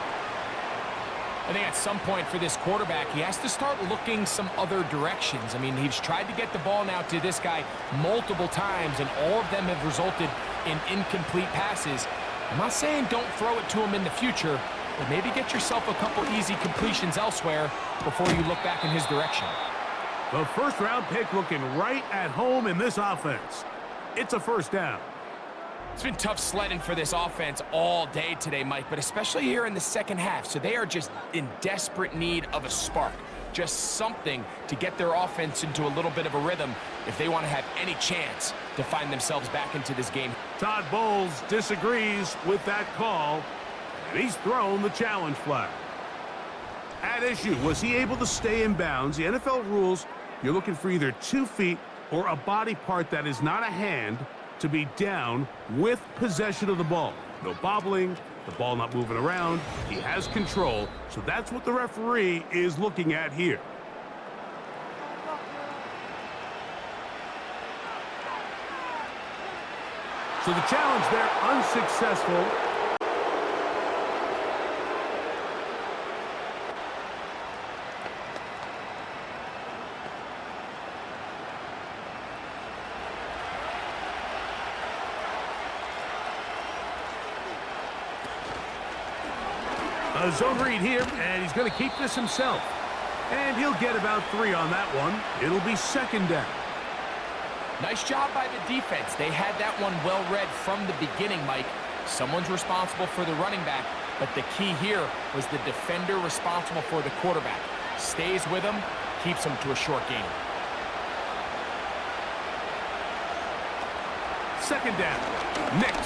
I think at some point for this quarterback, he has to start looking some other directions. I mean, he's tried to get the ball now to this guy multiple times, and all of them have resulted in incomplete passes. I'm not saying don't throw it to him in the future, but maybe get yourself a couple easy completions elsewhere before you look back in his direction. The 1st-round pick looking right at home in this offense. It's a 1st down. It's been tough sledding for this offense all day today, Mike, but especially here in the second half. So they are just in desperate need of a spark, just something to get their offense into a little bit of a rhythm if they want to have any chance to find themselves back into this game. Todd Bowles disagrees with that call, and he's thrown the challenge flag. At issue, was he able to stay in bounds? The NFL rules, you're looking for either 2 feet or a body part that is not a hand to be down with possession of the ball. No bobbling, the ball not moving around. He has control, so that's what the referee is looking at here. So the challenge there, unsuccessful. A zone read here, and he's going to keep this himself. And he'll get about 3 on that one. It'll be second down. Nice job by the defense. They had that one well read from the beginning, Mike. Someone's responsible for the running back, but the key here was the defender responsible for the quarterback. Stays with him, keeps him to a short game. Second down. Nix.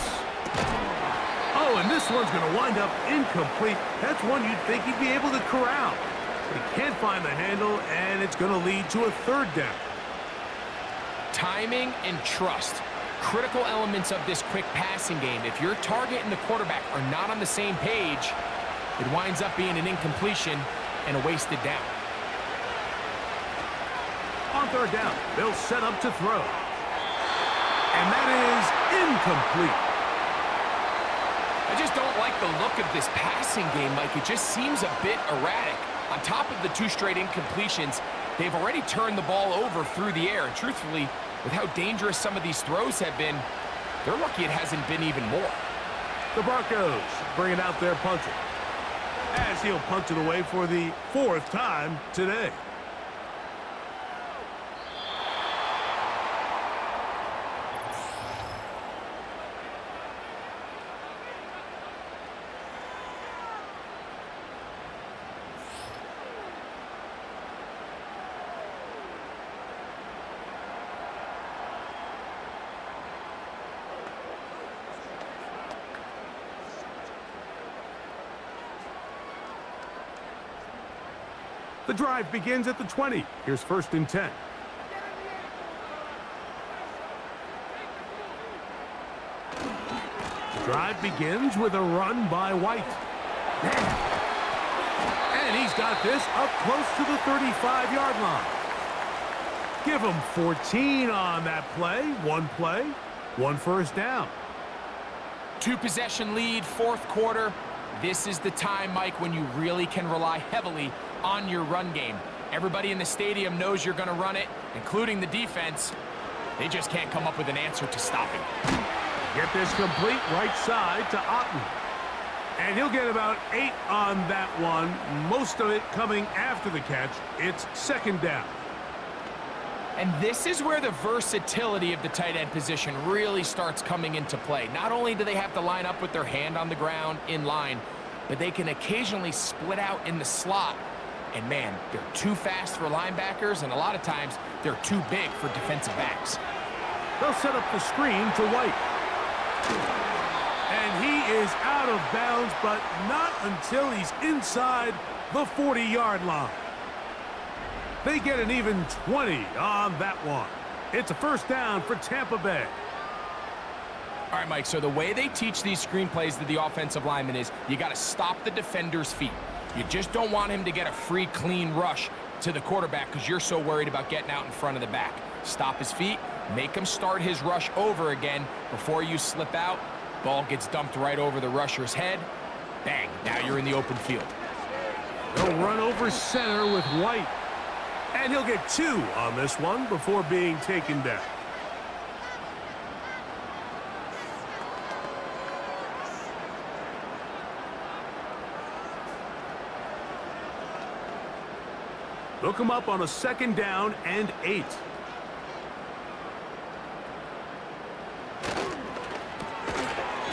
Oh, and this one's going to wind up incomplete. That's one you'd think he'd be able to corral. He can't find the handle, and it's going to lead to a third down. Timing and trust. Critical elements of this quick passing game. If your target and the quarterback are not on the same page, it winds up being an incompletion and a wasted down. On third down, they'll set up to throw. And that is incomplete. I just don't like the look of this passing game, Mike. It just seems a bit erratic. On top of the 2 straight incompletions, they've already turned the ball over through the air. And truthfully, with how dangerous some of these throws have been, they're lucky it hasn't been even more. The Broncos bringing out their punter, as he'll punt it away for the 4th time today. The drive begins at the 20. Here's 1st and 10. The drive begins with a run by White. And he's got this up close to the 35-yard line. Give him 14 on that play. 1 first down. 2-possession lead, 4th quarter. This is the time, Mike, when you really can rely heavily on your run game. Everybody in the stadium knows you're going to run it, including the defense. They just can't come up with an answer to stop it. Get this complete right side to Otten. And he'll get about 8 on that one, most of it coming after the catch. It's second down. And this is where the versatility of the tight end position really starts coming into play. Not only do they have to line up with their hand on the ground in line, but they can occasionally split out in the slot. And man, they're too fast for linebackers, and a lot of times they're too big for defensive backs. They'll set up the screen to White. And he is out of bounds, but not until he's inside the 40-yard line. They get an even 20 on that one. It's a first down for Tampa Bay. All right, Mike, so the way they teach these screenplays to the offensive lineman is you got to stop the defender's feet. You just don't want him to get a free, clean rush to the quarterback because you're so worried about getting out in front of the back. Stop his feet, make him start his rush over again before you slip out. Ball gets dumped right over the rusher's head. Bang, now you're in the open field. They'll run over center with White. And he'll get 2 on this one before being taken down. They'll come up on a second down and 8.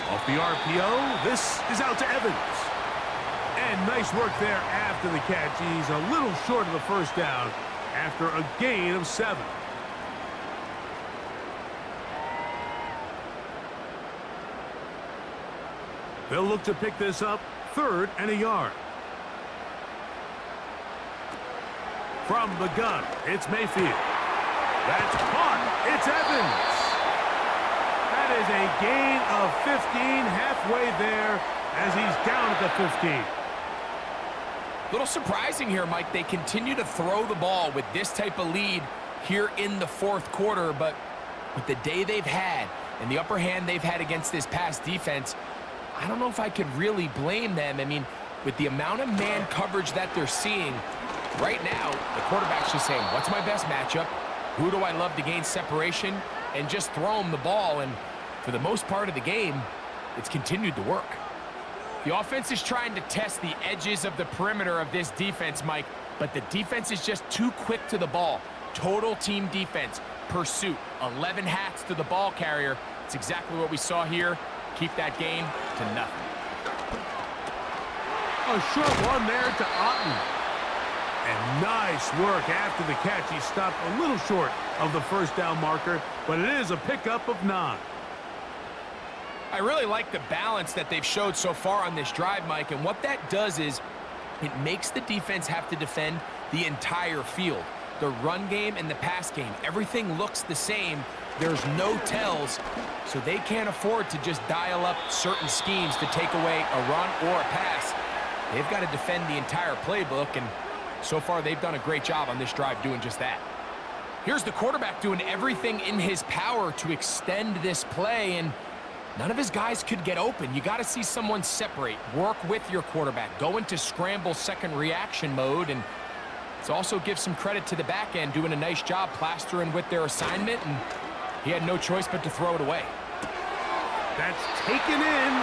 Off the RPO, this is out to Evans. And nice work there after the catch. He's a little short of the first down after a gain of 7. They'll look to pick this up 3rd and a yard. From the gun, it's Mayfield. That's caught. It's Evans. That is a gain of 15, halfway there as he's down at the 15. Little surprising here, Mike. They continue to throw the ball with this type of lead here in the fourth quarter, but with the day they've had and the upper hand they've had against this pass defense, I don't know if I could really blame them. I mean, with the amount of man coverage that they're seeing, right now, the quarterback's just saying, what's my best matchup? Who do I love to gain separation? And just throw them the ball. And for the most part of the game, it's continued to work. The offense is trying to test the edges of the perimeter of this defense, Mike, but the defense is just too quick to the ball. Total team defense, pursuit, 11 hats to the ball carrier. It's exactly what we saw here. Keep that game to nothing. A short one there to Otten. And nice work after the catch. He stopped a little short of the first down marker, but it is a pickup of 9. I really like the balance that they've showed so far on this drive, Mike, and what that does is it makes the defense have to defend the entire field. The run game and the pass game, everything looks the same. There's no tells, so they can't afford to just dial up certain schemes to take away a run or a pass. They've got to defend the entire playbook, and so far they've done a great job on this drive doing just that. Here's the quarterback doing everything in his power to extend this play, and none of his guys could get open. You got to see someone separate, work with your quarterback, go into scramble second reaction mode, and it also gives some credit to the back end doing a nice job plastering with their assignment, and he had no choice but to throw it away. That's taken in,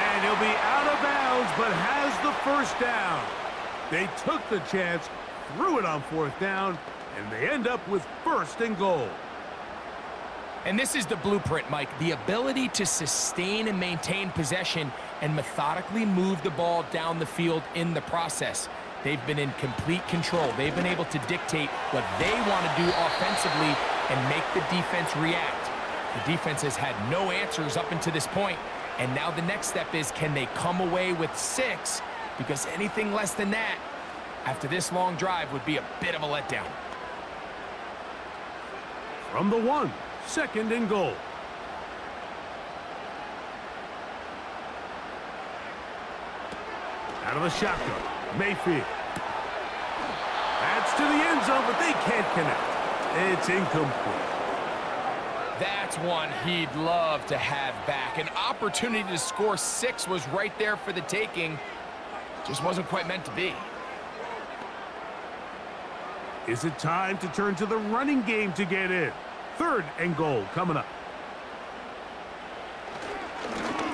and he'll be out of bounds, but has the first down. They took the chance, threw it on fourth down, and they end up with 1st and goal. And this is the blueprint, Mike. The ability to sustain and maintain possession and methodically move the ball down the field in the process. They've been in complete control. They've been able to dictate what they want to do offensively and make the defense react. The defense has had no answers up until this point, and now the next step is, can they come away with 6? Because anything less than that, after this long drive, would be a bit of a letdown. From the 1, 2nd and goal. Out of the shotgun, Mayfield. That's to the end zone, but they can't connect. It's incomplete. That's one he'd love to have back. An opportunity to score 6 was right there for the taking. Just wasn't quite meant to be. Is it time to turn to the running game to get in? 3rd and goal coming up.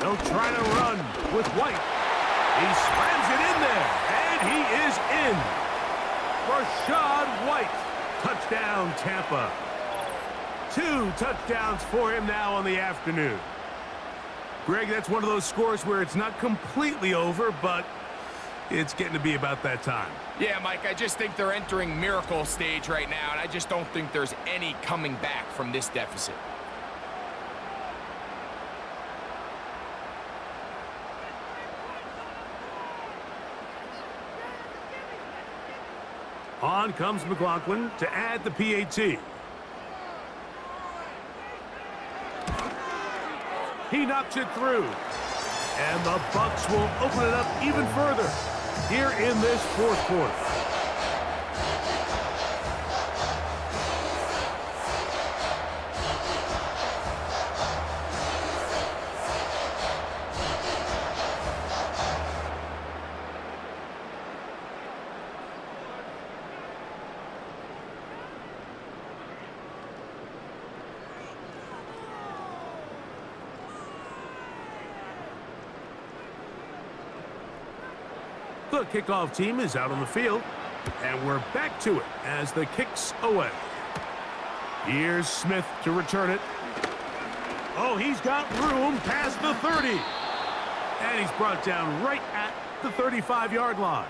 They'll try to run with White. He slams it in there, and he is in. Rashad White, touchdown Tampa. 2 touchdowns for him now on the afternoon. Greg, that's one of those scores where it's not completely over, but it's getting to be about that time. Yeah, Mike, I just think they're entering miracle stage right now, and I just don't think there's any coming back from this deficit. On comes McLaughlin to add the PAT. He knocks it through. And the Bucs will open it up even further here in this fourth quarter. The kickoff team is out on the field, and we're back to it as the kick's away. Here's Smith to return it. Oh, he's got room past the 30. And he's brought down right at the 35-yard line.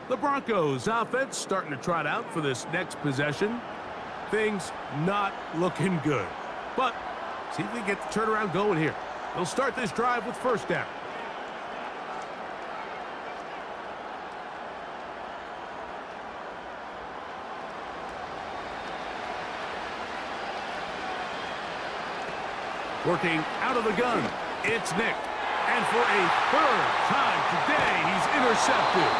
The Broncos offense starting to trot out for this next possession. Things not looking good. But see if we can get the turnaround going here. They'll start this drive with 1st down. Working out of the gun, it's Nick. And for a third time today, he's intercepted.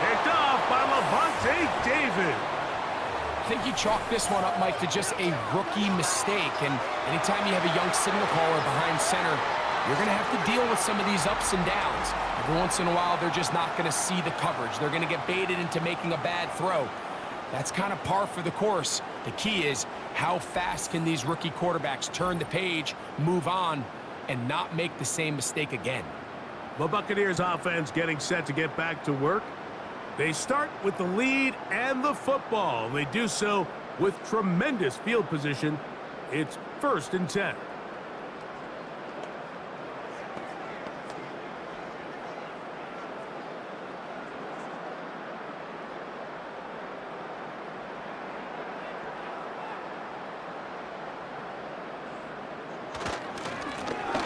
Picked off by Levante David. I think you chalk this one up, Mike, to just a rookie mistake. And anytime you have a young signal caller behind center, you're going to have to deal with some of these ups and downs. Every once in a while, they're just not going to see the coverage. They're going to get baited into making a bad throw. That's kind of par for the course. The key is, how fast can these rookie quarterbacks turn the page, move on, and not make the same mistake again? The Buccaneers offense getting set to get back to work. They start with the lead and the football. They do so with tremendous field position. It's 1st and 10.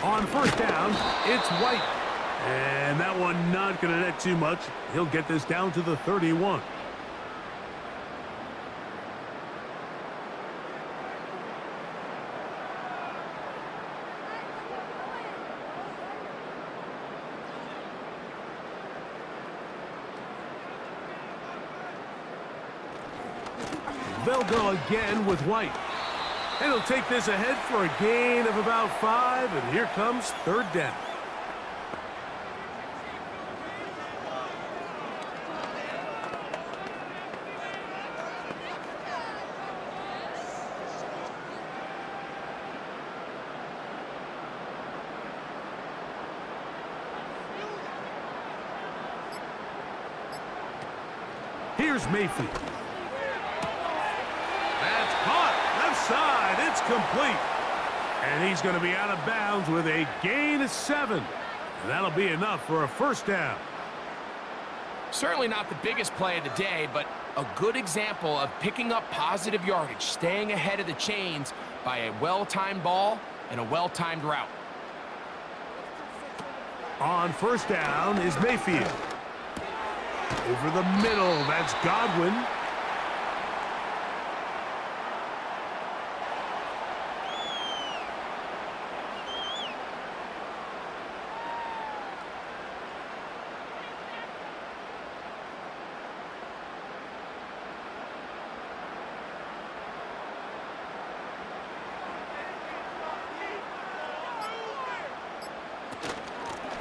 On 1st down, it's White. And that one not going to net too much. He'll get this down to the 31. They'll go again with White. And he'll take this ahead for a gain of about 5, and here comes 3rd down. Here's Mayfield. That's caught. Left side. It's complete. And he's going to be out of bounds with a gain of 7. And that'll be enough for a 1st down. Certainly not the biggest play of the day, but a good example of picking up positive yardage, staying ahead of the chains by a well-timed ball and a well-timed route. On 1st down is Mayfield. Over the middle, that's Godwin.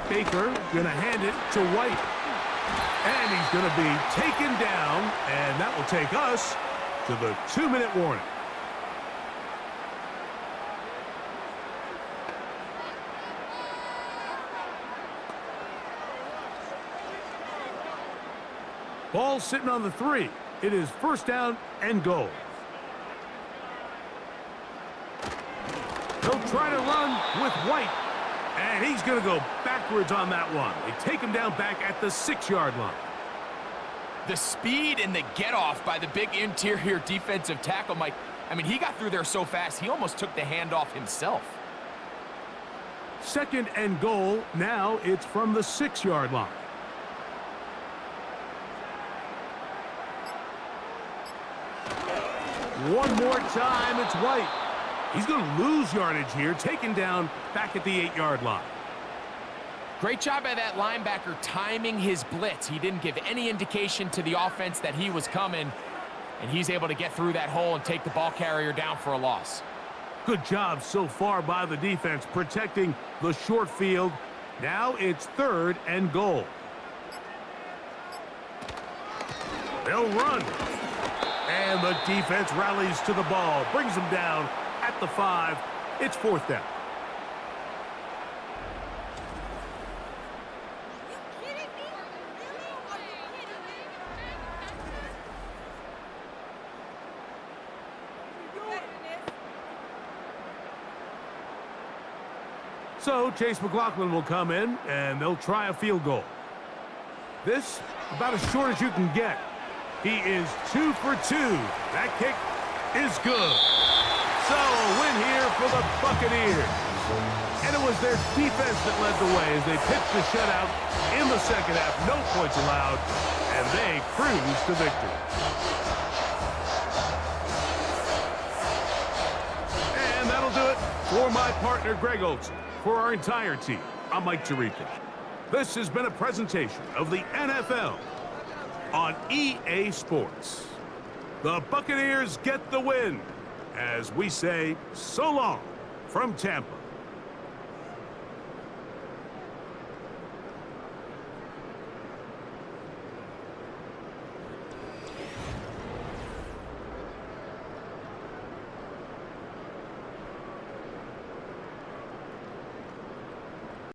Baker gonna hand it to White. And he's going to be taken down, and that will take us to the 2-minute warning. Ball sitting on the 3. It is 1st down and goal. He'll try to run with White, and he's going to go backwards on that one. They take him down back at the 6-yard line. The speed and the get-off by the big interior defensive tackle, Mike. I mean, he got through there so fast, he almost took the handoff himself. 2nd and goal. Now it's from the 6-yard line. One more time, it's White. He's going to lose yardage here, taken down back at the 8-yard line. Great job by that linebacker timing his blitz. He didn't give any indication to the offense that he was coming, and he's able to get through that hole and take the ball carrier down for a loss. Good job so far by the defense protecting the short field. Now it's 3rd and goal. They'll run. And the defense rallies to the ball, brings them down at the 5. It's 4th down. So Chase McLaughlin will come in, and they'll try a field goal. This, about as short as you can get. He is 2 for 2. That kick is good. So a win here for the Buccaneers. And it was their defense that led the way as they pitched the shutout in the 2nd half. No points allowed, and they cruise to victory. And that'll do it for For my partner, Greg Olson, for our entire team, I'm Mike Tirico. This has been a presentation of the NFL on EA Sports. The Buccaneers get the win, as we say so long from Tampa.